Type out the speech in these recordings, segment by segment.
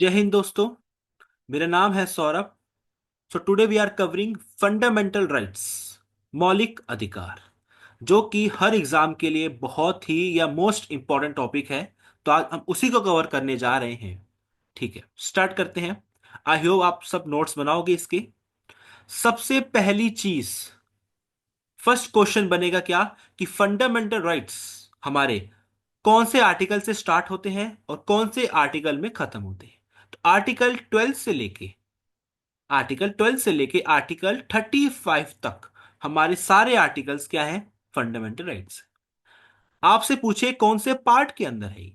जय हिंद दोस्तों। मेरा नाम है Saurabh. So today we are covering fundamental rights, मौलिक अधिकार, जो कि हर एग्जाम के लिए बहुत ही या मोस्ट इंपॉर्टेंट टॉपिक है। तो आज हम उसी को कवर करने जा रहे हैं। ठीक है, स्टार्ट करते हैं। आई होप आप सब नोट्स बनाओगे इसके। सबसे पहली चीज, फर्स्ट क्वेश्चन बनेगा क्या कि फंडामेंटल राइट्स हमारे कौन से आर्टिकल से स्टार्ट होते हैं और कौन से आर्टिकल में खत्म होते हैं। तो आर्टिकल 12 से लेके आर्टिकल 35 तक हमारे सारे आर्टिकल्स क्या हैं? Fundamental rights. आपसे पूछे कौन से पार्ट के अंदर है?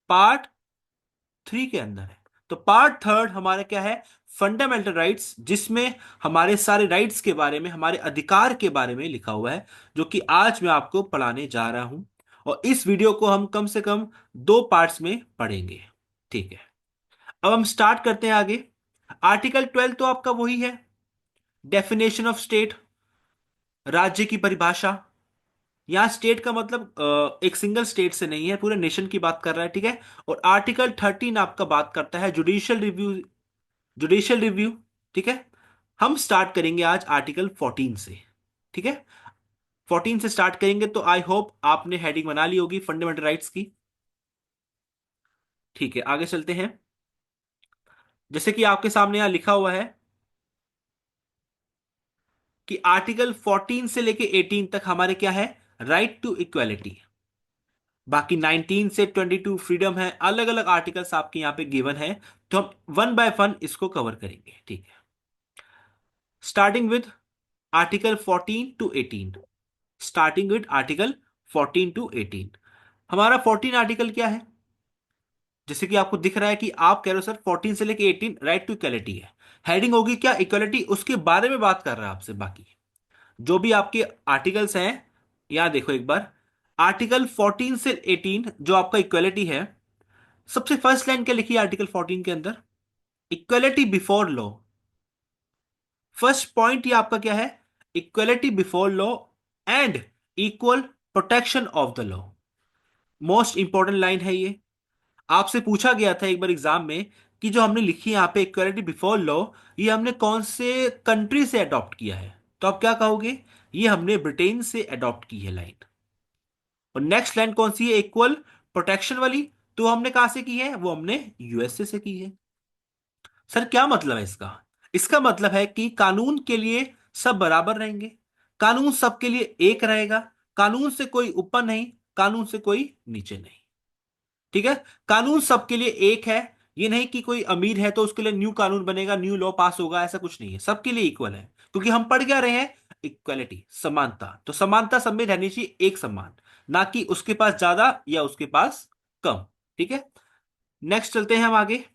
पार्ट 3 के अंदर है। तो पार्ट थर्ड हमारा क्या है? फंडामेंटल राइट्स, जिसमें हमारे सारे राइट्स के बारे में, हमारे अधिकार के बारे में लिखा हुआ है, जो कि आज मैं आपको पढ़ाने जा रहा हूं। और इस वीडियो को हम कम से कम 2 पार्ट्स में पढ़ेंगे। ठीक है, अब हम स्टार्ट करते हैं आगे। आर्टिकल 12 तो आपका वही है, डेफिनेशन ऑफ स्टेट, राज्य की परिभाषा। यहां स्टेट का मतलब एक सिंगल स्टेट से नहीं है, पूरे नेशन की बात कर रहा है। ठीक है। और आर्टिकल 13 आपका बात करता है जुडिशियल रिव्यू। Judicial review. ठीक है। हम स्टार्ट करेंगे आज आर्टिकल 14 से। ठीक है, 14 से स्टार्ट करेंगे। तो आई होप आपने हेडिंग बना ली होगी फंडामेंटल राइट्स की। ठीक है, आगे चलते हैं। जैसे कि आपके सामने यहां लिखा हुआ है कि आर्टिकल 14 से लेके 18 तक हमारे क्या है? Right to equality. बाकी 19 से 22 फ्रीडम है। अलग अलग आर्टिकल्स आपके यहां पे गिवन है। तो हम वन बाय वन इसको कवर करेंगे। ठीक है, starting with article 14 to 18। Starting with article 14 to 18। हमारा 14 आर्टिकल क्या है? जैसे कि आपको दिख रहा है कि आप कह रहे हो सर 14 से लेके 18 राइट टू इक्वलिटी है। हेडिंग होगी क्या? इक्वलिटी। उसके बारे में बात कर रहा है आपसे। बाकी जो भी आपके आर्टिकल्स हैं, यहां देखो एक बार। आर्टिकल 14 से 18 जो आपका इक्वलिटी है, सबसे फर्स्ट लाइन क्या लिखी है आर्टिकल 14 के अंदर? Equality before law. First point ये आपका क्या है? Equality before law and equal protection of the law. Most important line है ये। आपसे पूछा गया था एक बार एग्जाम में कि जो हमने लिखी है यहाँ पे इक्वलिटी बिफोर लॉ, ये हमने कौन से कंट्री से अडॉप्ट किया है? तो आप क्या कहोगे? ये हमने ब्रिटेन से अडॉप्ट की है लाइन। और नेक्स्ट लाइन कौन सी है? इक्वल प्रोटेक्शन वाली। तो हमने कहां से की है? वो हमने यूएसए से की है। सर क्या मतलब है इसका? इसका मतलब है कि कानून के लिए सब बराबर रहेंगे, कानून सबके लिए एक रहेगा, कानून से कोई ऊपर नहीं, कानून से कोई नीचे नहीं। ठीक है, कानून सबके लिए एक है। ये नहीं कि कोई अमीर है तो उसके लिए न्यू कानून बनेगा, न्यू लॉ पास होगा, ऐसा कुछ नहीं है। सबके लिए इक्वल है, क्योंकि हम पढ़ क्या रहे हैं? इक्वलिटी, समानता। तो समानता सब में रहनी चाहिए, एक समान, ना कि उसके पास ज्यादा या उसके पास कम। ठीक है, नेक्स्ट चलते हैं हम आगे।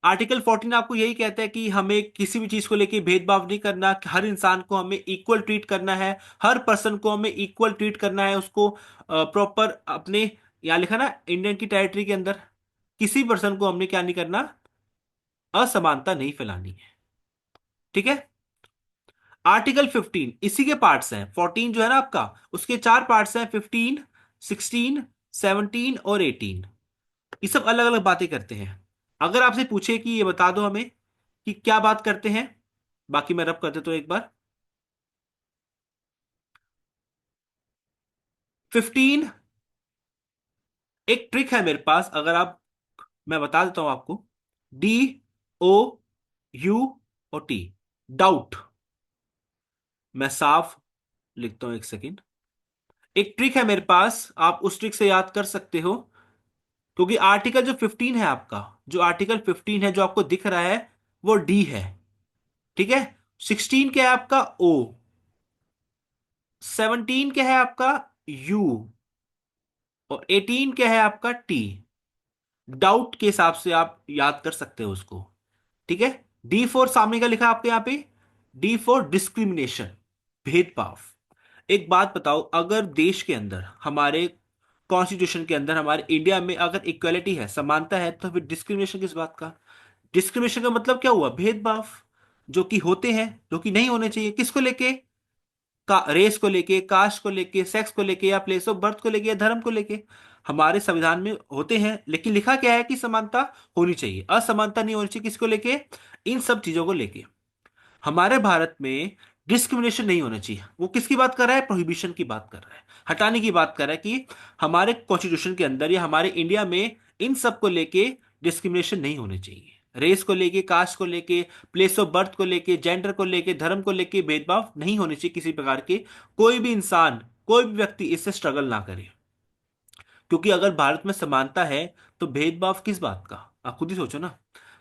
आर्टिकल 14 आपको यही कहता है कि हमें किसी भी चीज को लेके भेदभाव नहीं करना, हर इंसान को हमें इक्वल ट्रीट करना है, हर पर्सन को हमें इक्वल ट्रीट करना है, उसको प्रॉपर अपने, यहां लिखा ना, इंडियन की टेरिटरी के अंदर किसी पर्सन को हमने क्या नहीं करना? असमानता नहीं फैलानी है। ठीक है। आर्टिकल 15 इसी के पार्ट्स हैं। 14 जो है ना आपका, उसके 4 पार्ट्स हैं, 15, 16, 17 और 18। ये सब अलग अलग बातें करते हैं। अगर आपसे पूछे कि ये बता दो हमें कि क्या बात करते हैं, बाकी मैं रब कर देता हूं एक बार। 15, एक ट्रिक है मेरे पास, अगर आप, मैं बता देता हूं आपको। DOUT, doubt. मैं साफ लिखता हूं, एक सेकेंड। एक ट्रिक है मेरे पास, आप उस ट्रिक से याद कर सकते हो। क्योंकि आर्टिकल जो 15 है आपका, जो आर्टिकल 15 है जो आपको दिख रहा है, वो डी है। ठीक है। 16 क्या है आपका? ओ। 17 क्या है आपका? यू। और 18 क्या है आपका? टी। डाउट के हिसाब से आप याद कर सकते हो उसको। ठीक है। D4 सामने का लिखा है आपके यहां पे, D4 डिस्क्रिमिनेशन, भेदभाव। एक बात बताओ, अगर देश के अंदर, हमारे कॉन्स्टिट्यूशन के अंदर, हमारे इंडिया में अगर इक्वलिटी है, समानता है, तो फिर डिस्क्रिमिनेशन किस बात का? डिस्क्रिमिनेशन का मतलब क्या हुआ? भेदभाव। जो कि होते हैं, जो कि नहीं होने चाहिए, किसको लेके? रेस को लेके, कास्ट को लेके, सेक्स को लेके, या प्लेस ऑफ बर्थ को लेके, या धर्म को लेके हमारे संविधान में होते हैं। लेकिन लिखा क्या है कि समानता होनी चाहिए, असमानता नहीं होनी चाहिए। किसको लेके? इन सब चीजों को लेके। हमारे भारत में डिस्क्रिमिनेशन नहीं होना चाहिए। वो किसकी बात कर रहा है? प्रोहिबिशन की बात कर रहा है, हटाने की बात कर रहा है कि हमारे कॉन्स्टिट्यूशन के अंदर या हमारे इंडिया में इन सब को लेके डिस्क्रिमिनेशन नहीं होने चाहिए। रेस को लेके, कास्ट को लेके, प्लेस ऑफ बर्थ को लेके, जेंडर को लेके, धर्म को लेके भेदभाव नहीं होने चाहिए किसी प्रकार के। कोई भी इंसान, कोई भी व्यक्ति इससे स्ट्रगल ना करे। क्योंकि अगर भारत में समानता है तो भेदभाव किस बात का? आप खुद ही सोचो ना।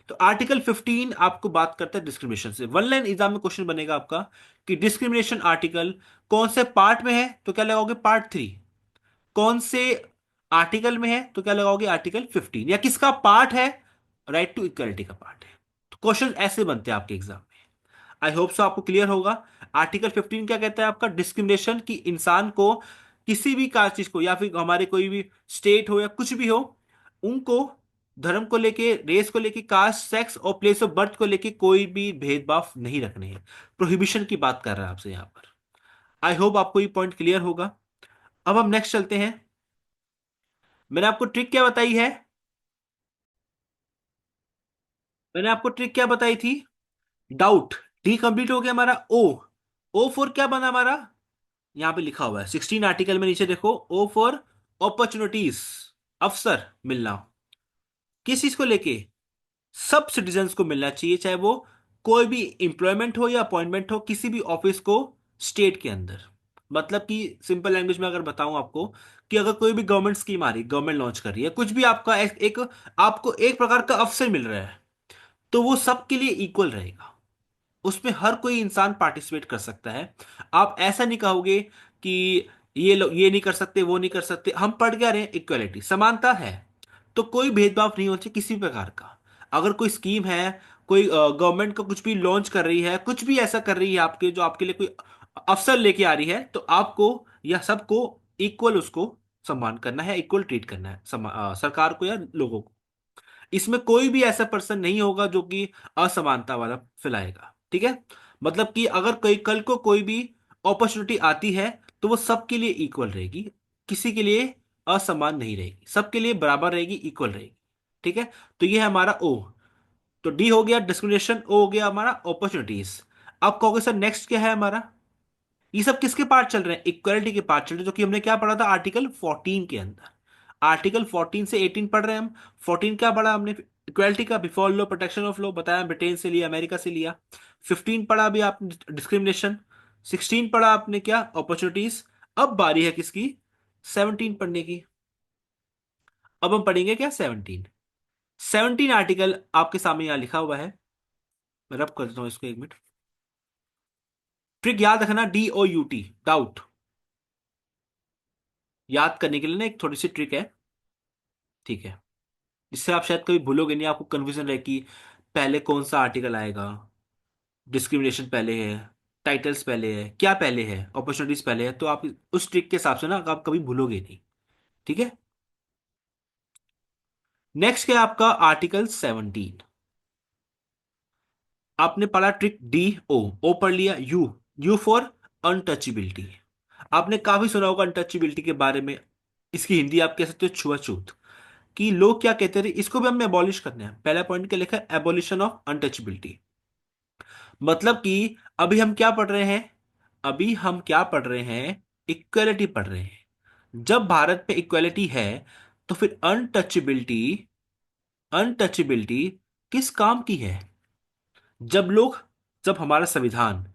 तो आर्टिकल 15 आपको बात करता है डिस्क्रिमिनेशन से। वन लाइन एग्जाम में क्वेश्चन बनेगा आपका कि डिस्क्रिमिनेशन आर्टिकल कौन से पार्ट में है, तो क्या लगाओगे? पार्ट 3। कौन से आर्टिकल में है, तो क्या लगाओगे? आर्टिकल 15। या किसका पार्ट है? राइट टू इक्वलिटी का पार्ट है। तो क्वेश्चन ऐसे बनते हैं आपके एग्जाम। आई होप सो आपको क्लियर होगा। आर्टिकल 15 क्या कहता है आपका? डिस्क्रिमिनेशन, की इंसान को किसी भी कास्ट चीज को, या फिर हमारे कोई भी स्टेट हो या कुछ भी हो, उनको धर्म को लेके, रेस को लेके, कास्ट, सेक्स और प्लेस ऑफ बर्थ को लेके कोई भी भेदभाव नहीं रखने हैं। प्रोहिबिशन की बात कर रहा है आपसे यहां पर। आई होप आपको ये पॉइंट क्लियर होगा। अब हम नेक्स्ट चलते हैं। मैंने आपको ट्रिक क्या बताई है? मैंने आपको ट्रिक क्या बताई थी? डाउट। डी कंप्लीट हो गया हमारा। ओ, ओ फॉर क्या बना हमारा? यहां पे लिखा हुआ है 16 आर्टिकल में, नीचे देखो, ओ फॉर अपॉर्चुनिटीज, अवसर मिलना। किस चीज को लेके? सब सिटीजन्स को मिलना चाहिए, चाहे वो कोई भी एम्प्लॉयमेंट हो या अपॉइंटमेंट हो किसी भी ऑफिस को स्टेट के अंदर। मतलब कि सिंपल लैंग्वेज में अगर बताऊं आपको, कि अगर कोई भी गवर्नमेंट स्कीम आ रही, गवर्नमेंट लॉन्च कर रही है कुछ भी, आपका आपको एक प्रकार का अवसर मिल रहा है, तो वो सबके लिए इक्वल रहेगा। उसमें हर कोई इंसान पार्टिसिपेट कर सकता है। आप ऐसा नहीं कहोगे कि ये लोग ये नहीं कर सकते, वो नहीं कर सकते। हम पढ़ क्या रहे हैं? इक्वलिटी, समानता है। तो कोई भेदभाव नहीं होना चाहिए किसी भी प्रकार का। अगर कोई स्कीम है, कोई गवर्नमेंट का कुछ भी लॉन्च कर रही है, कुछ भी ऐसा कर रही है आपके, जो आपके लिए कोई अवसर लेके आ रही है, तो आपको या सबको इक्वल उसको सम्मान करना है, इक्वल ट्रीट करना है, सरकार को या लोगों को। इसमें कोई भी ऐसा पर्सन नहीं होगा जो कि असमानता वाला फैलाएगा। ठीक है? मतलब कि अगर कोई कल को कोई भी अपॉर्चुनिटी आती है, तो वो सबके लिए इक्वल रहेगी, किसी के लिए असमान नहीं रहेगी, सबके लिए बराबर रहेगी, इक्वल रहेगी। ठीक है? तो ये है हमारा ओ। तो डी हो गया डिस्क्रिमिनेशन, ओ हो गया हमारा अपॉर्चुनिटीज। अब कहोगे सर नेक्स्ट क्या है हमारा? ये सब किसके पार्ट चल रहे हैं? इक्वलिटी के पार्ट चल रहे हैं, जो कि हमने क्या पढ़ा था आर्टिकल 14 के अंदर। आर्टिकल 14 से 18 पढ़ रहे हैं हम। 14 क्या पढ़ा हमने? इक्वलिटी का, before law, protection of law बताया, ब्रिटेन से लिया, अमेरिका से लिया। 15 पढ़ा अभी आपने, डिस्क्रिमिनेशन। 16 पढ़ा आपने क्या? अपॉर्चुनिटीज। अब बारी है किसकी? 17 पढ़ने की। अब हम पढ़ेंगे क्या? 17। 17 आर्टिकल आपके सामने यहां लिखा हुआ है। मैं रब कर देता हूं इसको, एक मिनट। ट्रिक याद रखना, DOUT, डाउट। याद करने के लिए ना एक थोड़ी सी ट्रिक है। ठीक है? इससे आप शायद कभी भूलोगे नहीं, आपको कंफ्यूजन रहे कि पहले कौन सा आर्टिकल आएगा। डिस्क्रिमिनेशन पहले है, टाइटल्स पहले है, क्या पहले है, अपॉर्चुनिटीज पहले है, तो आप उस ट्रिक के हिसाब से ना आप कभी भूलोगे नहीं। ठीक है? नेक्स्ट क्या है आपका? आर्टिकल 17। आपने पढ़ा ट्रिक डी, ओ पढ़ लिया। You, you for untouchability. आपने काफी सुना होगा अनटचेबिलिटी के बारे में। इसकी हिंदी आप कह सकते हो छुआछूत। कि लोग क्या कहते थे, इसको भी हमें एबॉलिश करना है। पहला पॉइंट क्या लिखा है? Abolition of untouchability. मतलब कि अभी हम क्या पढ़ रहे हैं? अभी हम क्या पढ़ रहे हैं? इक्वलिटी पढ़ रहे हैं। जब भारत में इक्वलिटी है, तो फिर अनटचेबिलिटी, अनटचेबिलिटी किस काम की है? जब लोग, जब हमारा संविधान,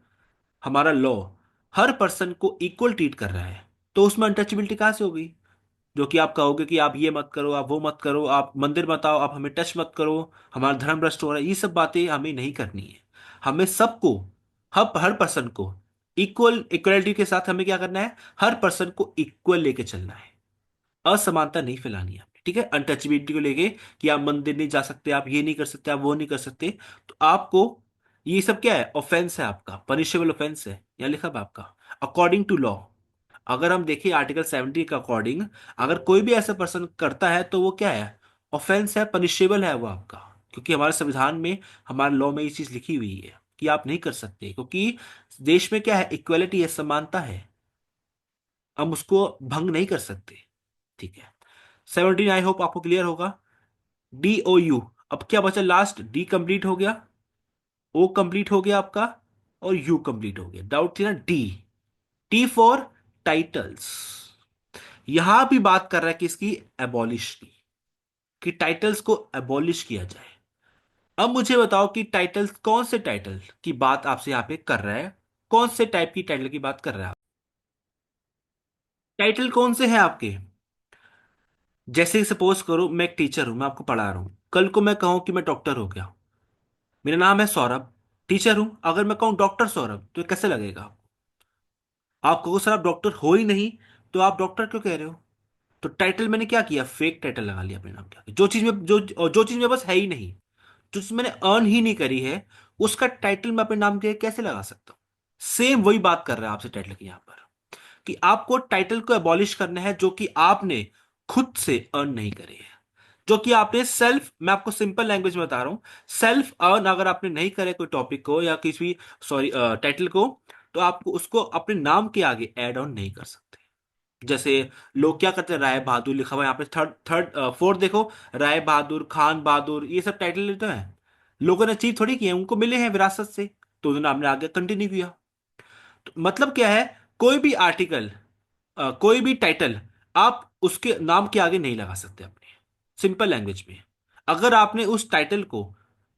हमारा लॉ हर पर्सन को इक्वल ट्रीट कर रहा है, तो उसमें अनटचेबिलिटी कहां से होगी? जो कि आप कहोगे कि आप ये मत करो, आप वो मत करो, आप मंदिर मत आओ, आप हमें टच मत करो, हमारा धर्म भ्रष्ट हो रहा है, ये सब बातें हमें नहीं करनी है। हमें सबको, हर हर पर्सन को इक्वल, इक्वलिटी के साथ हमें क्या करना है? हर पर्सन को इक्वल लेके चलना है। असमानता नहीं फैलानी है हमें। ठीक है? अनटचेबिलिटी को लेके कि आप मंदिर नहीं जा सकते, आप ये नहीं कर सकते, आप वो नहीं कर सकते, तो आपको ये सब क्या है? ऑफेंस है आपका, पनिशेबल ऑफेंस है। यहाँ लिखा है आपका अकॉर्डिंग टू लॉ। अगर हम देखिए आर्टिकल 70 के अकॉर्डिंग, अगर कोई भी ऐसा पर्सन करता है तो वो क्या है? ऑफेंस है, पनिशेबल है वो आपका। क्योंकि हमारे संविधान में, हमारे लॉ में ये चीज लिखी हुई है कि आप नहीं कर सकते, क्योंकि देश में क्या है, इक्वलिटी है, समानता है, हम उसको भंग नहीं कर सकते। ठीक है, 17 आई होप आपको क्लियर होगा। डी ओ यू, अब क्या बचा लास्ट, डी कंप्लीट हो गया, ओ कंप्लीट हो गया आपका, और यू कंप्लीट हो गया, डाउट थी ना, डी, टी फॉर टाइटल्स। यहां भी बात कर रहा है किसकी, एबॉलिश की, कि टाइटल्स को एबॉलिश किया जाए। अब मुझे बताओ कि टाइटल्स, कौन से टाइटल की बात आपसे यहां पे कर रहा है, कौन से टाइप की टाइटल की बात कर रहा है, टाइटल कौन से हैं आपके। जैसे सपोज करो मैं एक टीचर हूं, मैं आपको पढ़ा रहा हूं, कल को मैं कहूं कि मैं डॉक्टर हो गया, मेरा नाम है सौरभ, टीचर हूं, अगर मैं कहूं डॉक्टर सौरभ तो ये कैसे लगेगा। आप कहो सर आप डॉक्टर हो ही नहीं, तो आप डॉक्टर क्यों कह रहे हो। तो टाइटल मैंने क्या किया, फेक टाइटल लगा लिया अपने नाम के आगे, जो चीज में जो चीज में बस है ही नहीं, जो चीज मैंने अर्न ही नहीं करी है, उसका टाइटल मैं अपने नाम के आगे कैसे लगा सकता हूं। सेम वही बात कर रहा है आपसे टाइटल की यहां पर, कि आपको टाइटल को एबॉलिश करना है जो कि आपने खुद से अर्न नहीं करे हैं, जो कि आपने सेल्फ, मैं आपको सिंपल लैंग्वेज में बता रहा हूं, सेल्फ अर्न अगर आपने नहीं करे कोई टॉपिक को या किसी, सॉरी, टाइटल को, तो आपको उसको अपने नाम के आगे ऐड ऑन नहीं कर सकते। जैसे लोग क्या करते हैं, राय बहादुर लिखा हुआ है यहाँ पे, थर्ड थर्ड फोर्थ देखो, राय बहादुर, खान बहादुर, ये सब टाइटल लेते हैं, लोगों ने अचीव थोड़ी किए हैं, उनको मिले हैं विरासत से, तो उन्होंने आपने आगे कंटिन्यू किया। तो मतलब क्या है, कोई भी आर्टिकल, कोई भी टाइटल आप उसके नाम के आगे नहीं लगा सकते अपने, सिंपल लैंग्वेज में। अगर आपने उस टाइटल को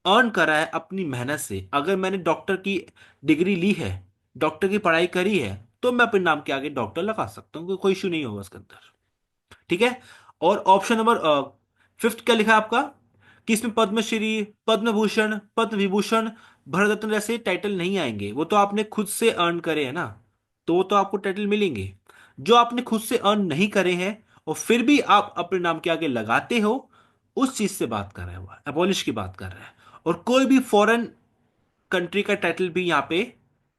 अर्न करा है अपनी मेहनत से, अगर मैंने डॉक्टर की डिग्री ली है, डॉक्टर की पढ़ाई करी है, तो मैं अपने नाम के आगे डॉक्टर लगा सकता हूँ, कोई इशू नहीं होगा उसके अंदर। ठीक है। और ऑप्शन नंबर फिफ्थ क्या लिखा है आपका, कि इसमें पद्मश्री, पद्म भूषण, पद्म विभूषण, भारत रत्न जैसे टाइटल नहीं आएंगे, वो तो आपने खुद से अर्न करे हैं ना, तो वो तो आपको टाइटल मिलेंगे। जो आपने खुद से अर्न नहीं करे हैं और फिर भी आप अपने नाम के आगे लगाते हो, उस चीज से बात कर रहा है, वो एबॉलिश की बात कर रहा है। और कोई भी फॉरेन कंट्री का टाइटल भी यहां पे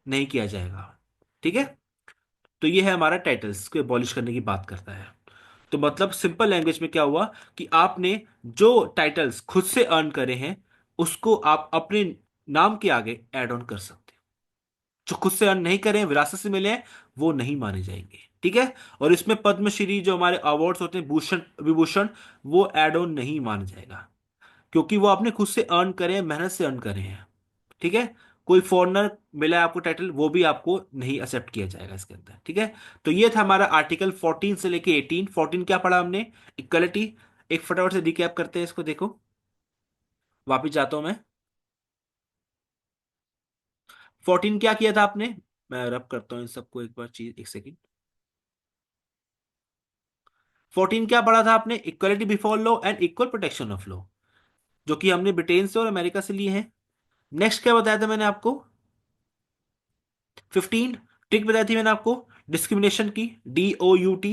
नहीं किया जाएगा। ठीक है, तो ये है हमारा टाइटल्स को एबॉलिश करने की बात करता है। तो मतलब सिंपल लैंग्वेज में क्या हुआ, कि आपने जो टाइटल्स खुद से अर्न करे हैं, उसको आप अपने नाम के आगे ऐड ऑन कर सकते हो। जो खुद से अर्न नहीं करे हैं, विरासत से मिले हैं, वो नहीं माने जाएंगे। ठीक है। और इसमें पद्मश्री जो हमारे अवार्ड्स होते हैं, भूषण विभूषण, वो ऐड ऑन नहीं माना जाएगा, क्योंकि वो आपने खुद से अर्न करे हैं, मेहनत से अर्न करे हैं। ठीक है। कोई फॉरेनर मिला है आपको टाइटल, वो भी आपको नहीं एक्सेप्ट किया जाएगा इसके अंदर। ठीक है। तो ये था हमारा आर्टिकल 14 से लेके 18। 14 क्या पढ़ा हमने, इक्वलिटी। एक फटाफट से रिकैप करते हैं इसको, देखो वापिस जाता हूं मैं। 14 क्या किया था आपने, मैं रब करता हूँ इन सबको एक बार, चीज एक सेकेंड। 14 क्या पढ़ा था आपने, equality before law and equal protection of law, जो कि हमने ब्रिटेन से और अमेरिका से लिए हैं। नेक्स्ट क्या बताया था मैंने आपको, 15 ट्रिक बताई थी मैंने आपको डिस्क्रिमिनेशन की, DOUT,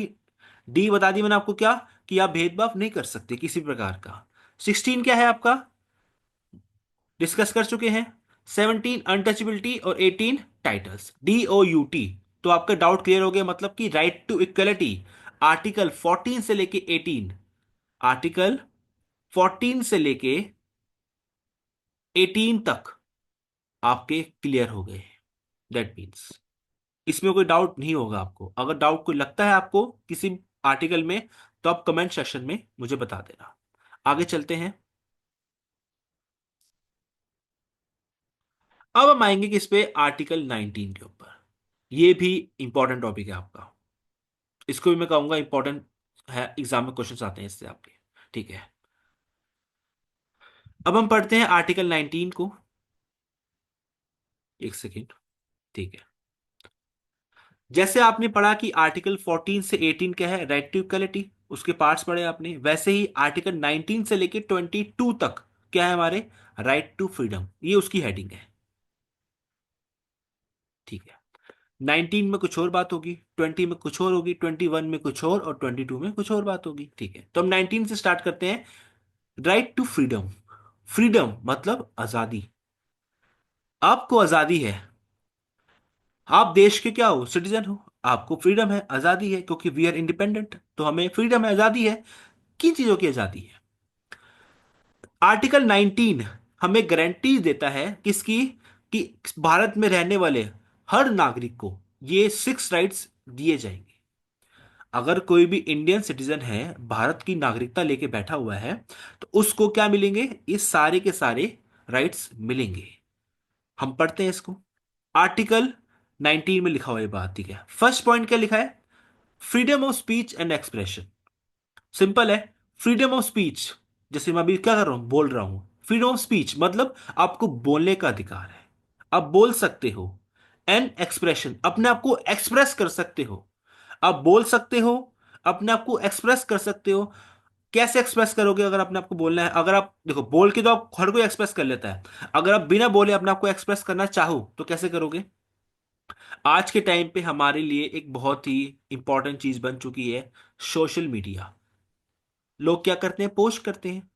डी बता दी मैंने आपको क्या, कि आप भेदभाव नहीं कर सकते किसी प्रकार का। 16 क्या है आपका, डिस्कस कर चुके हैं। 17 अनटचेबिलिटी और 18 टाइटल्स, DOUT। तो आपका डाउट क्लियर हो गया, मतलब कि राइट टू इक्वलिटी आर्टिकल 14 से लेके 18, आर्टिकल 14 से लेके 18 तक आपके क्लियर हो गए। दैट मीन्स इसमें कोई डाउट नहीं होगा आपको। अगर डाउट कोई लगता है आपको किसी आर्टिकल में, तो आप कमेंट सेक्शन में मुझे बता देना। आगे चलते हैं। अब हम आएंगे किस पे, आर्टिकल 19 के ऊपर। ये भी इंपॉर्टेंट टॉपिक है आपका, इसको भी मैं कहूंगा इंपॉर्टेंट है, एग्जाम में क्वेश्चन आते हैं इससे आपके। ठीक है। अब हम पढ़ते हैं आर्टिकल 19 को, एक सेकेंड। ठीक है। जैसे आपने पढ़ा कि आर्टिकल 14 से 18 क्या है, राइट टू इक्वलिटी, उसके पार्ट्स पढ़े आपने, वैसे ही आर्टिकल 19 से लेके 22 तक क्या है हमारे, राइट टू फ्रीडम, ये उसकी हेडिंग है। ठीक है। 19 में कुछ और बात होगी, 20 में कुछ और होगी, 21 में कुछ और 22 में कुछ और बात होगी। ठीक है, तो हम 19 से स्टार्ट करते हैं। राइट टू फ्रीडम, फ्रीडम मतलब आजादी। आपको आजादी है, आप देश के क्या हो, सिटीजन हो, आपको फ्रीडम है, आजादी है, क्योंकि वी आर इंडिपेंडेंट, तो हमें फ्रीडम है, आजादी है। किन चीजों की आजादी है, आर्टिकल 19 हमें गारंटी देता है किसकी, कि भारत में रहने वाले हर नागरिक को ये 6 राइट्स दिए जाएंगे। अगर कोई भी इंडियन सिटीजन है, भारत की नागरिकता लेके बैठा हुआ है, तो उसको क्या मिलेंगे? ये सारे के सारे राइट्स मिलेंगे। हम पढ़ते हैं इसको। आर्टिकल 19 में लिखा हुआ ये बात, ठीक है। फर्स्ट पॉइंट क्या लिखा है? Freedom of speech and expression. Simple है। फ्रीडम ऑफ स्पीच, जैसे मैं अभी क्या कर रहा हूं, बोल रहा हूं। फ्रीडम ऑफ स्पीच मतलब आपको बोलने का अधिकार है, आप बोल सकते हो। एंड एक्सप्रेशन, अपने आप को एक्सप्रेस कर सकते हो। आप बोल सकते हो, अपने आप को एक्सप्रेस कर सकते हो। कैसे एक्सप्रेस करोगे? अगर अपने आप को बोलना है, अगर आप देखो, बोल के तो आप हर कोई एक्सप्रेस कर लेता है। अगर आप बिना बोले अपने आप को एक्सप्रेस करना चाहो तो कैसे करोगे? आज के टाइम पे हमारे लिए एक बहुत ही इंपॉर्टेंट चीज बन चुकी है सोशल मीडिया। लोग क्या करते हैं? पोस्ट करते हैं,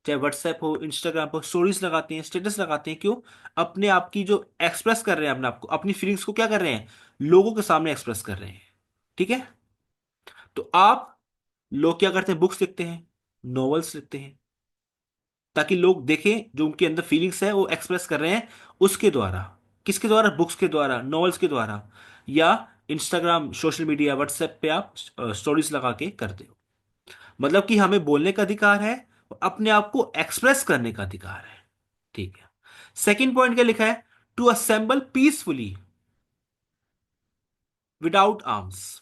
चाहे व्हाट्सएप हो, इंस्टाग्राम पर स्टोरीज लगाते हैं, स्टेटस लगाते हैं। क्यों? अपने आप की जो एक्सप्रेस कर रहे हैं, अपने आप को, अपनी फीलिंग्स को क्या कर रहे हैं? लोगों के सामने एक्सप्रेस कर रहे हैं। ठीक है। तो आप, लोग क्या करते हैं? बुक्स लिखते हैं, नॉवेल्स लिखते हैं, ताकि लोग देखें जो उनके अंदर फीलिंग्स है वो एक्सप्रेस कर रहे हैं उसके द्वारा। किसके द्वारा? बुक्स के द्वारा, नॉवेल्स के द्वारा, या इंस्टाग्राम, सोशल मीडिया, व्हाट्सएप पे आप स्टोरीज लगा के करते हो। मतलब कि हमें बोलने का अधिकार है और अपने आप को एक्सप्रेस करने का अधिकार है। ठीक है। सेकंड पॉइंट क्या लिखा है? To assemble peacefully without arms.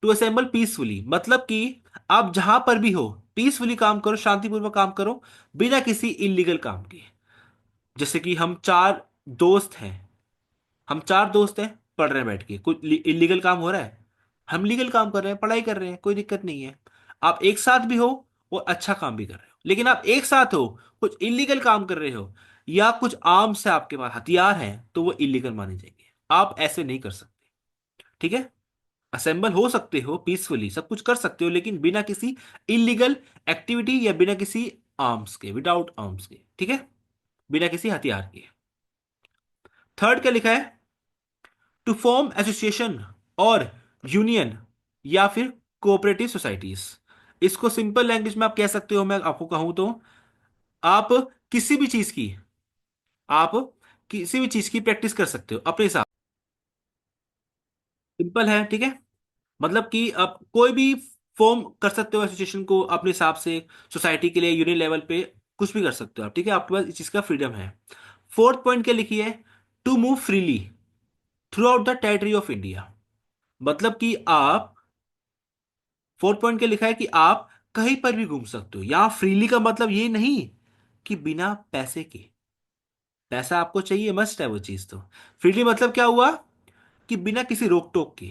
To assemble peacefully मतलब कि आप जहां पर भी हो, पीसफुली काम करो, शांतिपूर्वक काम करो, बिना किसी इलीगल काम के। जैसे कि हम चार दोस्त हैं, हम चार दोस्त हैं, पढ़ रहे हैं बैठ के, कुछ इलीगल काम हो रहा है, हम लीगल काम कर रहे हैं, पढ़ाई कर रहे हैं, कोई दिक्कत नहीं है। आप एक साथ भी हो और अच्छा काम भी कर रहे हो। लेकिन आप एक साथ हो, कुछ इलीगल काम कर रहे हो, या कुछ आर्म्स है आपके पास, हथियार हैं, तो वो इलीगल माने जाएंगे। आप ऐसे नहीं कर सकते। ठीक है। असेंबल हो सकते हो पीसफुली, सब कुछ कर सकते हो, लेकिन बिना किसी इलीगल एक्टिविटी या बिना किसी आर्म्स के, विदाउट आर्म्स के। ठीक है। बिना किसी हथियार के। थर्ड क्या लिखा है? टू फॉर्म एसोसिएशन और यूनियन या फिर कोऑपरेटिव सोसाइटीज। इसको सिंपल लैंग्वेज में आप कह सकते हो, मैं आपको कहूं तो, आप किसी भी चीज की, आप किसी भी चीज की प्रैक्टिस कर सकते हो अपने हिसाब। सिंपल है। ठीक है। मतलब कि आप कोई भी फॉर्म कर सकते हो एसोसिएशन को अपने हिसाब से, सोसाइटी के लिए, यूनियन लेवल पे कुछ भी कर सकते हो आप। ठीक है। आपके पास इस चीज का फ्रीडम है। फोर्थ पॉइंट क्या लिखी है? To move freely throughout the territory of India. मतलब कि आप, फोर्थ पॉइंट क्या लिखा है? कि आप कहीं पर भी घूम सकते हो। यहां फ्रीली का मतलब ये नहीं कि बिना पैसे के। पैसा आपको चाहिए, मस्ट है वो चीज तो। फ्रीली मतलब क्या हुआ? कि बिना किसी रोक टोक के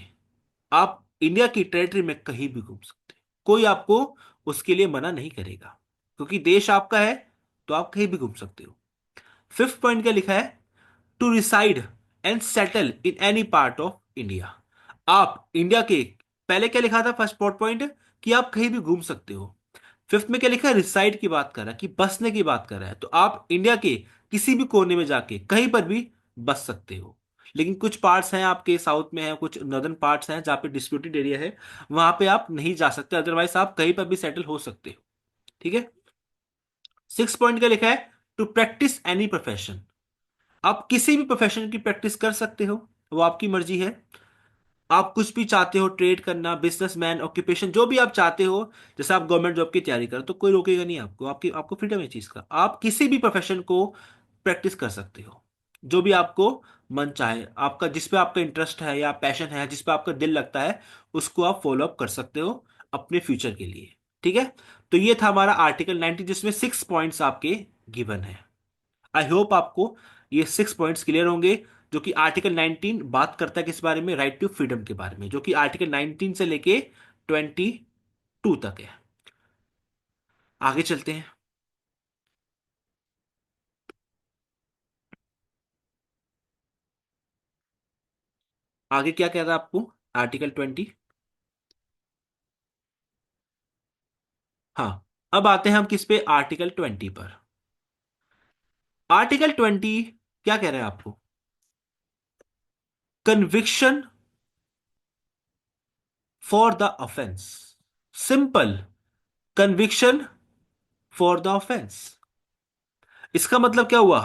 आप इंडिया की टेरिटरी में कहीं भी घूम सकते हैं। कोई आपको उसके लिए मना नहीं करेगा, क्योंकि देश आपका है, तो आप कहीं भी घूम सकते हो। फिफ्थ पॉइंट क्या लिखा है? To reside and settle in any part of India. आप इंडिया के, पहले क्या लिखा था फर्स्ट पॉइंट? कि आप कहीं भी घूम सकते हो। फिफ्थ में क्या लिखा है? रिसाइड की बात कर रहा है, कि बसने की बात कर रहा है। तो आप इंडिया के किसी भी कोने में जाके कहीं पर भी बस सकते हो। लेकिन कुछ पार्ट्स हैं आपके, साउथ में है, कुछ नॉर्दर्न पार्ट्स हैं जहाँ पे डिस्प्यूटेड एरिया है, वहां पे आप नहीं जा सकते। अदरवाइज आप कहीं पर भी सेटल हो सकते हो। ठीक है। सिक्स पॉइंट का लिखा है? To practise any profession. आप किसी भी प्रोफेशन की प्रैक्टिस कर सकते हो, वो आपकी मर्जी है। आप कुछ भी चाहते हो, ट्रेड करना, बिजनेसमैन, ऑक्यूपेशन, जो भी आप चाहते हो, जैसे आप गवर्नमेंट जॉब की तैयारी करो तो कोई रोकेगा नहीं आपको, आपकी आपको फ्रीडम है चीज का। आप किसी भी प्रोफेशन को प्रैक्टिस कर सकते हो, जो भी आपको मन चाहे, आपका जिस पे आपका इंटरेस्ट है या पैशन है, जिस पे आपका दिल लगता है, उसको आप फॉलो अप कर सकते हो अपने फ्यूचर के लिए। ठीक है। तो ये था हमारा आर्टिकल 90, जिसमें 6 पॉइंट्स आपके गिवन है। आई होप आपको ये 6 पॉइंट्स क्लियर होंगे। जो कि आर्टिकल 19 बात करता है किस बारे में? राइट टू फ्रीडम के बारे में, जो कि आर्टिकल 19 से लेके 22 तक है। आगे चलते हैं। आगे क्या कह रहा है आपको आर्टिकल 20? हाँ। अब आते हैं हम किस पे? आर्टिकल 20 पर। आर्टिकल 20 क्या कह रहा है आपको? Conviction for the offence. Simple. Conviction for the offence. इसका मतलब क्या हुआ?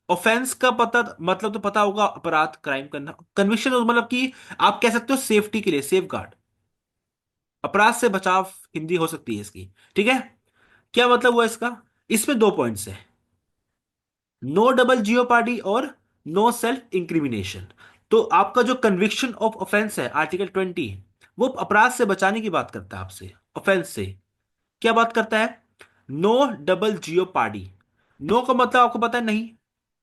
ऑफेंस का पता मतलब तो पता होगा, अपराध क्राइम करना। कन्विक्शन मतलब कि आप कह सकते हो सेफ्टी के लिए, सेफ गार्ड, अपराध से बचाव हिंदी हो सकती है इसकी। ठीक है, क्या मतलब हुआ इसका? इसमें दो पॉइंट्स है, नो डबल जियोपार्डी और नो सेल्फ इंक्रिमिनेशन। तो आपका जो कन्विक्शन ऑफ ऑफेंस है आर्टिकल 20, वो अपराध से बचाने की बात करता है आपसे, ऑफेंस से। क्या बात करता है? No double jeopardy. नो का मतलब आपको पता है नहीं,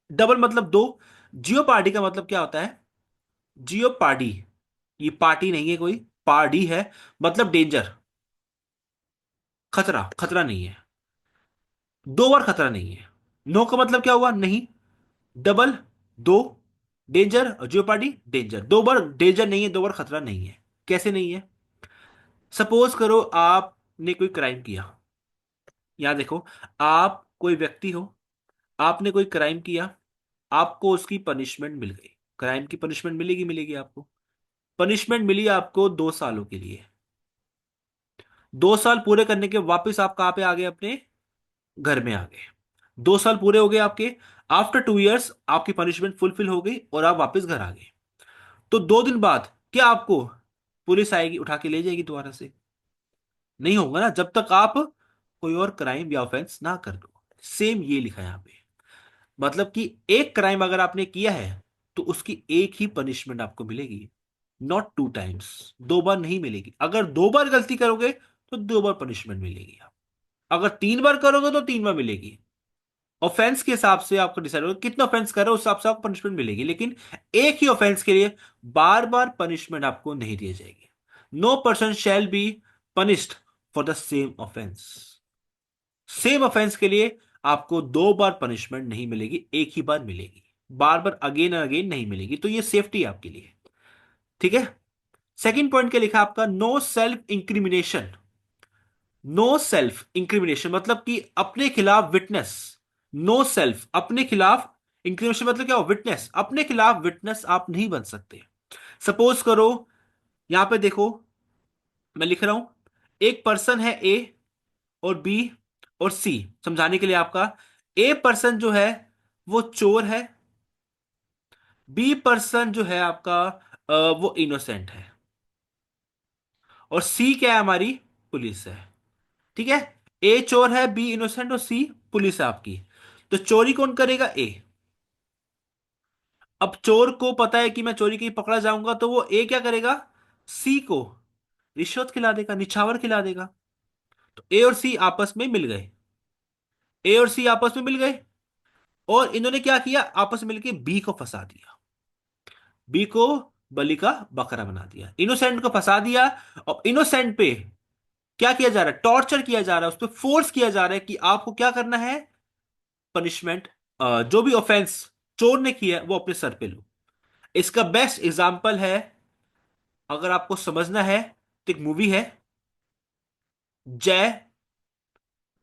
डबल मतलब दो, जियोपार्डी का मतलब क्या होता है? जियोपार्डी, ये पार्टी नहीं है कोई, पार्टी है, मतलब डेंजर, खतरा, खतरा नहीं है, दो बार खतरा नहीं है। नो का मतलब क्या हुआ? नहीं, डबल दो, डेंजर, और जियोपार्डी डेंजर, दो बार डेंजर नहीं है, दो बार खतरा नहीं है। कैसे नहीं है? सपोज करो आपने कोई क्राइम किया, यहां देखो, आप कोई व्यक्ति हो, आपने कोई क्राइम किया, आपको उसकी पनिशमेंट मिल गई, क्राइम की पनिशमेंट मिलेगी, मिलेगी आपको। पनिशमेंट मिली आपको 2 सालों के लिए। 2 साल पूरे करने के वापस आप कहां पे आ गए? अपने घर में आ गए। 2 साल पूरे हो गए आपके। आफ्टर 2 इयर्स आपकी पनिशमेंट फुलफिल हो गई और आप वापस घर आ गए। तो 2 दिन बाद क्या आपको पुलिस आएगी, उठा के ले जाएगी दोबारा से? नहीं होगा ना, जब तक आप कोई और क्राइम या ऑफेंस ना कर दो। सेम ये लिखा है यहां पे, मतलब कि एक क्राइम अगर आपने किया है तो उसकी एक ही पनिशमेंट आपको मिलेगी, नॉट 2 टाइम्स, दो बार नहीं मिलेगी। अगर 2 बार गलती करोगे तो 2 बार पनिशमेंट मिलेगी, आप अगर 3 बार करोगे तो 3 बार मिलेगी। ऑफेंस के हिसाब से आपको डिसाइड होगा कितना ऑफेंस कर रहे हो, उस हिसाब से आपको पनिशमेंट मिलेगी, लेकिन एक ही ऑफेंस के लिए बार बार पनिशमेंट आपको नहीं दी जाएगी। No person shall be punished for the same offence. Same offence के लिए आपको 2 बार पनिशमेंट नहीं मिलेगी, एक ही बार मिलेगी, बार बार अगेन एंड अगेन नहीं मिलेगी। तो ये सेफ्टी है आपके लिए। ठीक है, सेकंड पॉइंट क्या लिखा है आपका? No self incrimination. No self incrimination मतलब कि अपने खिलाफ विटनेस। नो सेल्फ, अपने खिलाफ, इंक्रिमिनेशन मतलब क्या हो? विटनेस, अपने खिलाफ विटनेस आप नहीं बन सकते। सपोज करो, यहां पे देखो, मैं लिख रहा हूं, एक पर्सन है ए और बी और सी, समझाने के लिए आपका। ए पर्सन जो है वो चोर है, बी पर्सन जो है आपका वो इनोसेंट है, और सी क्या है? हमारी पुलिस है। ठीक है, ए चोर है, बी इनोसेंट और सी पुलिस है आपकी। तो चोरी कौन करेगा? ए। अब चोर को पता है कि मैं चोरी कहीं पकड़ा जाऊंगा, तो वो ए क्या करेगा? सी को रिश्वत खिला देगा, निछावर खिला देगा। तो ए और सी आपस में मिल गए, ए और सी आपस में मिल गए, और इन्होंने क्या किया? आपस में मिलकर बी को फंसा दिया, बी को बलि का बकरा बना दिया, इनोसेंट को फंसा दिया। और इनोसेंट पे क्या किया जा रहा है? टॉर्चर किया जा रहा है, उस पर फोर्स किया जा रहा है कि आपको क्या करना है? पनिशमेंट, जो भी ऑफेंस चोर ने किया है वो अपने सर पे लो। इसका बेस्ट एग्जाम्पल है, अगर आपको समझना है, तो एक मूवी है जय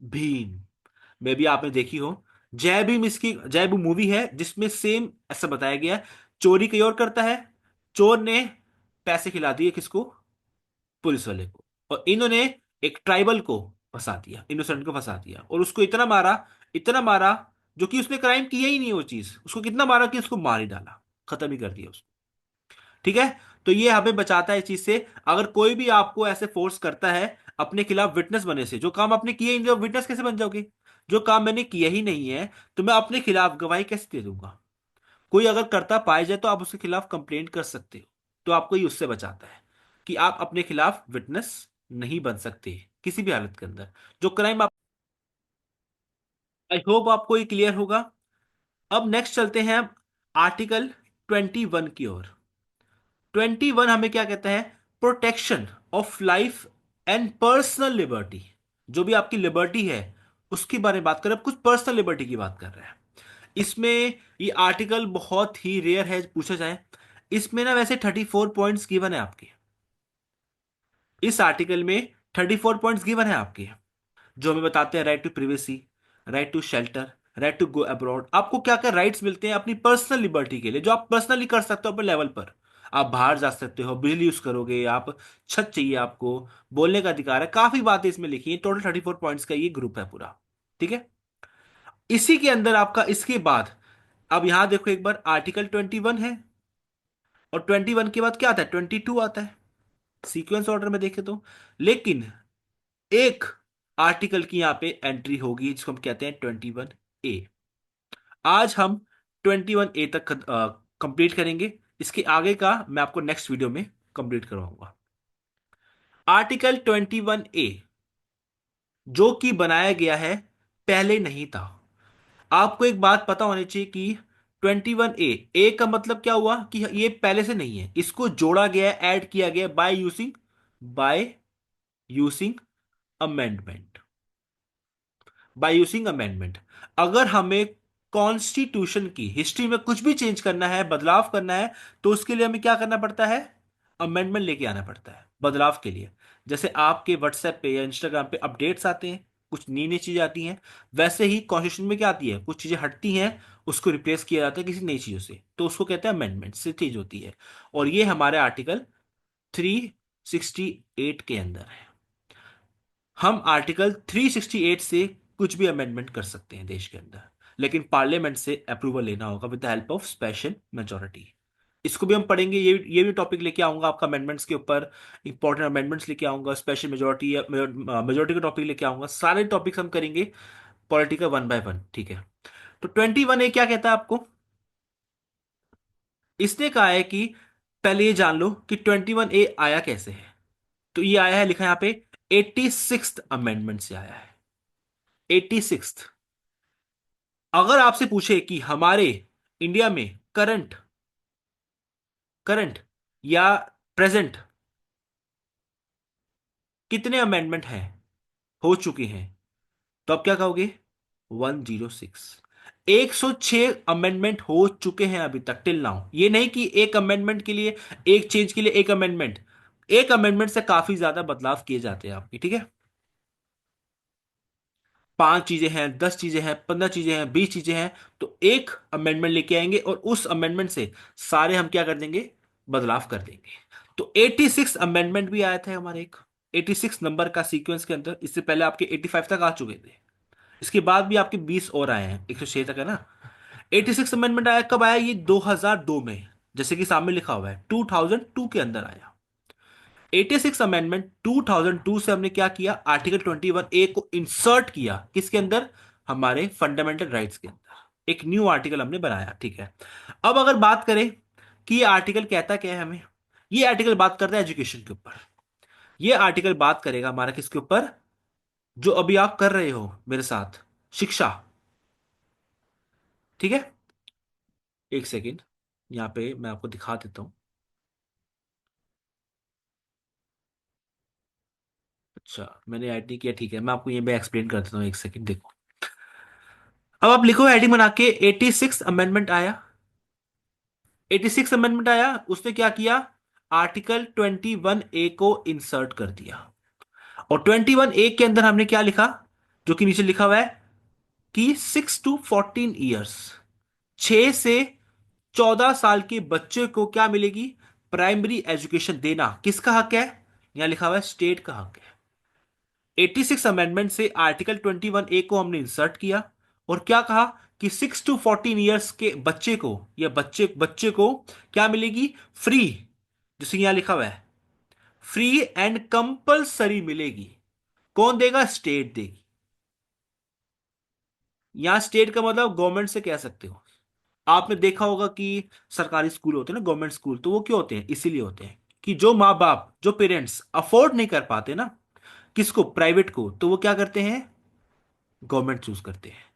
भीम, मे भी आपने देखी हो। जय भीम, इसकी जय भीम मूवी है जिसमें सेम ऐसा बताया गया है। चोरी कोई और करता है, चोर ने पैसे खिला दिए किसको? पुलिस वाले को। और इन्होंने एक ट्राइबल को फंसा दिया, इनोसेंट को फंसा दिया, और उसको इतना मारा, इतना मारा, जो कि उसने क्राइम किया ही नहीं वो चीज, उसको कितना मारा कि उसको मार ही डाला, खत्म ही कर दिया उसको। ठीक है, तो ये हमें बचाता है इस चीज से। अगर कोई भी आपको ऐसे फोर्स करता है अपने खिलाफ विटनेस बने से, जो काम आपने किया ही नहीं, विटनेस कैसे बन जाओगे? जो काम मैंने किया ही नहीं है तो मैं अपने खिलाफ गवाही कैसे दे दूंगा? कोई अगर करता पाया जाए तो आप उसके खिलाफ कंप्लेंट कर सकते हो। तो आपको ये उससे बचाता है कि आप अपने खिलाफ विटनेस नहीं बन सकते किसी भी हालत के अंदर, जो क्राइम आप। आई होप आपको ये क्लियर होगा। अब नेक्स्ट चलते हैं हम आर्टिकल 21 की ओर। 21 हमें क्या कहता है? Protection of life and personal liberty. जो भी आपकी लिबर्टी है उसके बारे में बात कर रहे हैं, कुछ पर्सनल लिबर्टी की बात कर रहे हैं इसमें। ये आर्टिकल बहुत ही रेयर है पूछा जाए। इसमें ना वैसे 34 पॉइंट्स गिवन है आपके, इस आर्टिकल में 34 पॉइंट्स गिवन है आपके, जो हमें बताते हैं right to privacy, right to shelter, right to go abroad. आपको क्या क्या राइट्स मिलते हैं अपनी पर्सनल लिबर्टी के लिए, जो आप पर्सनली कर सकते हो अपने लेवल पर। आप बाहर जा सकते हो, बिजली यूज करोगे आप, छत चाहिए आपको, बोलने का अधिकार है, काफी बातें इसमें लिखी है। टोटल 34 पॉइंट्स का ये ग्रुप है पूरा। ठीक है, इसी के अंदर आपका इसके बाद अब यहां देखो एक बार, आर्टिकल 21 है और 21 के बाद क्या आता है, 22 आता है, सीक्वेंस ऑर्डर में देखे तो। लेकिन एक आर्टिकल की यहां पे एंट्री होगी जिसको हम कहते हैं 21A। आज हम 21A तक कंप्लीट करेंगे। इसके आगे का मैं आपको नेक्स्ट वीडियो में कंप्लीट करवाऊंगा। आर्टिकल 21A जो कि बनाया गया है, पहले नहीं था। आपको एक बात पता होनी चाहिए कि 21A का मतलब क्या हुआ कि ये पहले से नहीं है, इसको जोड़ा गया है, ऐड किया गया by using amendment. By using amendment. अगर हमें कॉन्स्टिट्यूशन की हिस्ट्री में कुछ भी चेंज करना है, बदलाव करना है, तो उसके लिए हमें क्या करना पड़ता है, अमेंडमेंट लेके आना पड़ता है बदलाव के लिए। जैसे आपके व्हाट्सएप पे या इंस्टाग्राम पे अपडेट्स आते हैं, कुछ नई नई चीजें आती हैं, वैसे ही कॉन्स्टिट्यूशन में क्या आती है, कुछ चीजें हटती हैं, उसको रिप्लेस किया जाता है किसी नई चीजों से, तो उसको कहते हैं अमेंडमेंट से चीज होती है। और ये हमारे आर्टिकल 368 के अंदर है। हम आर्टिकल 368 से कुछ भी अमेंडमेंट कर सकते हैं देश के अंदर, लेकिन पार्लियामेंट से अप्रूवल लेना होगा with the help of special majority. इसको भी हम पढ़ेंगे, ये भी टॉपिक लेके आऊंगा आपका अमेंडमेंट्स के ऊपर, इंपॉर्टेंट अमेंडमेंट्स लेके आऊंगा, स्पेशल मेजोरिटी या मेजोरिटी का टॉपिक लेके आऊंगा, सारे टॉपिक्स हम करेंगे पॉलिटिकल वन बाय वन, ठीक है। तो 21A क्या कहता है आपको, इसने कहा है कि पहले ये जान लो कि 21A आया कैसे है। तो ये आया है, लिखा है यहां पे 86th अमेंडमेंट से आया है। 86th। अगर आपसे पूछे कि हमारे इंडिया में करंट करंट या प्रेजेंट कितने अमेंडमेंट हैं, हो चुके हैं, तो आप क्या कहोगे, 106। 106 अमेंडमेंट हो चुके हैं अभी तक टिल नाउ। ये नहीं कि एक अमेंडमेंट के लिए, एक चेंज के लिए एक अमेंडमेंट, एक अमेंडमेंट से काफी ज्यादा बदलाव किए जाते हैं आपके, ठीक है। 5 चीजें हैं, 10 चीजें हैं, 15 चीजें हैं, 20 चीजें हैं, तो एक अमेंडमेंट लेके आएंगे और उस अमेंडमेंट से सारे हम क्या कर देंगे, बदलाव कर देंगे। तो 86 अमेंडमेंट भी आया था हमारे एक, 86 नंबर का सीक्वेंस के अंदर। इससे पहले आपके 85 तक आ चुके थे, इसके बाद भी आपके 20 और आए हैं, 106 तक है ना। 86 अमेंडमेंट आया कब आया, ये 2002 में, जैसे कि सामने लिखा हुआ है 2002 के अंदर आया। 86 अमेंडमेंट 2002 से हमने क्या किया, आर्टिकल 21A को इंसर्ट किया किसके अंदर, हमारे फंडामेंटल राइट्स के अंदर, एक न्यू आर्टिकल हमने बनाया, ठीक है। अब अगर बात करें कि ये आर्टिकल कहता क्या है हमें, ये आर्टिकल बात करता है एजुकेशन के ऊपर। ये आर्टिकल बात करेगा हमारा किसके ऊपर, जो अभी आप कर रहे हो मेरे साथ, शिक्षा, ठीक है। एक सेकेंड, यहां पे मैं आपको दिखा देता हूं। अच्छा, मैंने ऐड नहीं किया, ठीक है, मैं आपको ये मैं एक्सप्लेन कर देता हूँ, एक सेकेंड देखो। अब आप लिखो हेडिंग बना के, 86 अमेंडमेंट आया। 86 अमेंडमेंट आया, उसने क्या किया, आर्टिकल 21A को इंसर्ट कर दिया। और 21A के अंदर हमने क्या लिखा, जो कि नीचे लिखा हुआ है कि 6 to 14 ईयर्स, 6 से 14 साल के बच्चे को क्या मिलेगी, प्राइमरी एजुकेशन देना किसका हक है, यहां लिखा हुआ है स्टेट का हक है। 86 अमेंडमेंट से आर्टिकल 21A को हमने इंसर्ट किया और क्या कहा कि 6 to 14 ईयर्स के बच्चे को, या बच्चे बच्चे को क्या मिलेगी, फ्री, जैसे यहां लिखा हुआ है फ्री एंड कंपलसरी मिलेगी। कौन देगा, स्टेट देगी। यहां स्टेट का मतलब गवर्नमेंट से कह सकते हो। आपने देखा होगा कि सरकारी स्कूल होते हैं ना, गवर्नमेंट स्कूल, तो वो क्यों होते हैं, इसीलिए होते हैं कि जो माँ बाप, जो पेरेंट्स अफोर्ड नहीं कर पाते ना, किसको, प्राइवेट को, तो वो क्या करते हैं, गवर्नमेंट चूज करते हैं।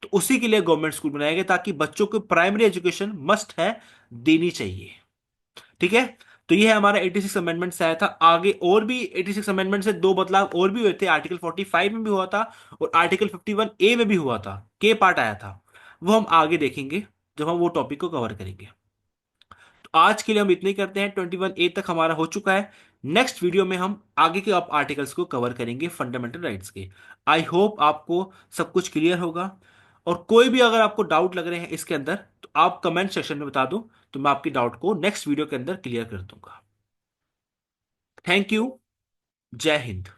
तो उसी के लिए गवर्नमेंट स्कूल बनाए गए, ताकि बच्चों को प्राइमरी एजुकेशन मस्ट है, देनी चाहिए, ठीक है। तो ये है हमारा 86 अमेंडमेंट से आया था। आगे और भी 86 अमेंडमेंट से दो बदलाव और भी हुए थे, आर्टिकल 45 में भी हुआ था और आर्टिकल 51A में भी हुआ था, के पार्ट आया था, वो हम आगे देखेंगे जब हम वो टॉपिक को कवर करेंगे। तो आज के लिए हम इतने ही करते हैं, 21A तक हमारा हो चुका है। नेक्स्ट वीडियो में हम आगे के आप आर्टिकल्स को कवर करेंगे फंडामेंटल राइट्स के। आई होप आपको सब कुछ क्लियर होगा। और कोई भी अगर आपको डाउट लग रहे हैं इसके अंदर, तो आप कमेंट सेक्शन में बता दो, तो मैं आपकी डाउट को नेक्स्ट वीडियो के अंदर क्लियर कर दूंगा। Thank you. जय हिंद।